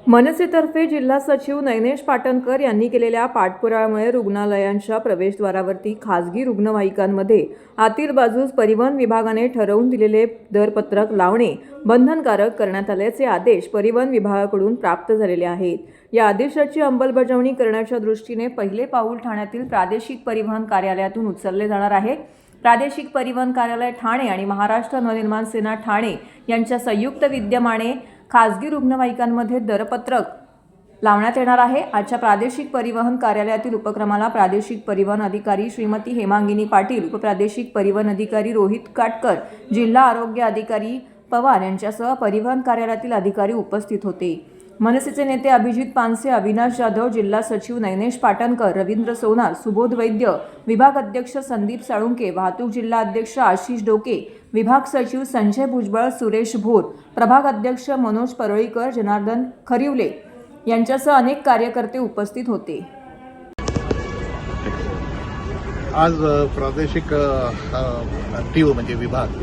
मनसेतर्फे जिल्हा सचिव नयनेश पाटणकर यांनी केलेल्या पाठपुराव्यामुळे रुग्णालयांच्या प्रवेशद्वारावरती खासगी रुग्णवाहिकांमध्ये आतील बाजूस परिवहन विभागाने ठरवून दिलेले दरपत्रक लावणे बंधनकारक करण्यात आल्याचे आदेश परिवहन विभागाकडून प्राप्त झालेले आहेत। या आदेशाची अंमलबजावणी करण्याच्या दृष्टीने पहिले पाऊल ठाण्यातील प्रादेशिक परिवहन कार्यालयातून उचलले जाणार आहे। प्रादेशिक परिवहन कार्यालय ठाणे आणि महाराष्ट्र नवनिर्माण सेना ठाणे यांच्या संयुक्त विद्यमाने खासगी रुग्णवाहिकांमध्ये दरपत्रक लावण्यात येणार आहे। आजच्या प्रादेशिक परिवहन कार्यालयातील उपक्रमाला प्रादेशिक परिवहन अधिकारी श्रीमती हेमांगिनी पाटील, उपप्रादेशिक परिवहन अधिकारी रोहित काटकर, जिल्हा आरोग्य अधिकारी पवार यांच्यासह परिवहन कार्यालयातील अधिकारी उपस्थित होते। मनसेचे नेते अभिजित पानसे, अविनाश जाधव, जिल्हा सचिव नयनेश पाटणकर, रवींद्र सोनार, सुबोध वैद्य, विभाग अध्यक्ष संदीप साळुंके, वाहतूक जिल्हा अध्यक्ष आशिष डोके, विभाग सचिव संजय भुजबळ, सुरेश भोर, प्रभाग अध्यक्ष मनोज परळीकर, जनार्दन खरिवले यांच्यासह अनेक कार्यकर्ते उपस्थित होते। आज प्रादेशिक टीओ म्हणजे विभाग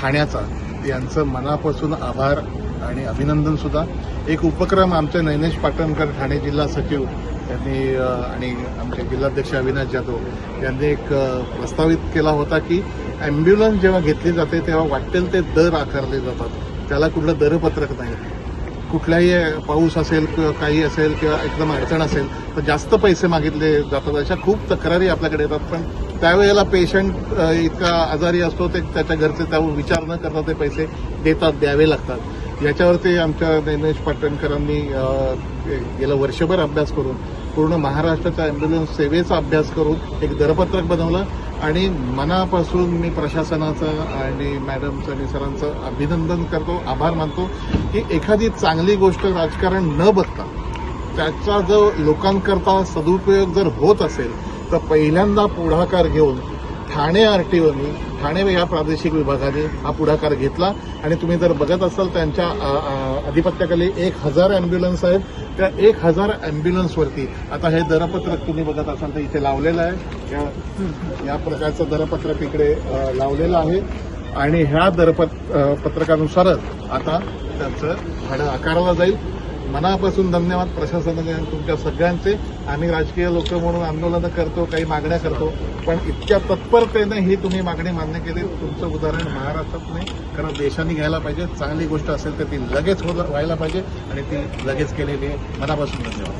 ठाण्याचा यांचं मनापासून आभार आणि अभिनंदन सुद्धा। एक उपक्रम आमचे नयनेश पाटणकर ठाणे जिल्हा सचिव यांनी आणि आमचे जिल्हाध्यक्ष अविनाश जाधव यांनी एक प्रस्तावित केला होता की ॲम्ब्युलन्स जेव्हा घेतली जाते तेव्हा वाटेल ते दर आकारले जातात, त्याला कुठलं दरपत्रक नाही। कुठलाही पाऊस असेल किंवा काही असेल किंवा एकदम अडचण असेल तर जास्त पैसे मागितले जातात। अशा खूप तक्रारी आपल्याकडे येतात, पण त्यावेळेला पेशंट इतका आजारी असतो ते त्याच्या घरचे त्यावर विचार न करता ते पैसे द्यावे लागतात। याच्यावरती आमच्या नयनेश पाटणकरांनी गेलं वर्षभर अभ्यास करून पूर्ण महाराष्ट्राच्या ॲम्ब्युलन्स सेवेचा अभ्यास करून एक दरपत्रक बनवलं आणि मनापासून मी प्रशासनाचं आणि मॅडमचं आणि सरांचं अभिनंदन करतो, आभार मानतो की एखादी चांगली गोष्ट राजकारण न बघता त्याचा जो लोकांकरता सदुपयोग जर होत असेल तर पहिल्यांदा पुढाकार घेऊन ठाणे आरटीओनी, ठाणे या प्रादेशिक विभागाने हा पुढाकार घेतला आणि तुम्ही जर बघत असाल त्यांच्या अधिपत्याखाली 1000 ॲम्ब्युलन्स आहेत। त्या 1000 ॲम्ब्युलन्सवरती आता हे दरपत्रक तुम्ही बघत असाल तर इथे लावलेलं आहे। या प्रकारचं दरपत्रक इकडे लावलेलं आहे आणि ह्या दरपत्रकानुसारच आता त्यांचं भाडं आकारलं जाईल। मनापासून धन्यवाद प्रशासनाने तुमच्या सगळ्यांचे। आम्ही राजकीय लोक म्हणून आंदोलनं करतो, काही मागण्या करतो, पण इतक्या तत्परतेने ही तुम्ही मागणी मान्य केली, तुमचं उदाहरण महाराष्ट्रात नाही कारण देशाने घ्यायला पाहिजे। चांगली गोष्ट असेल तर ती लगेच व्हायला पाहिजे आणि ती लगेच केलेली आहे। मनापासून धन्यवाद।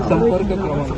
संपर्क क्रमांक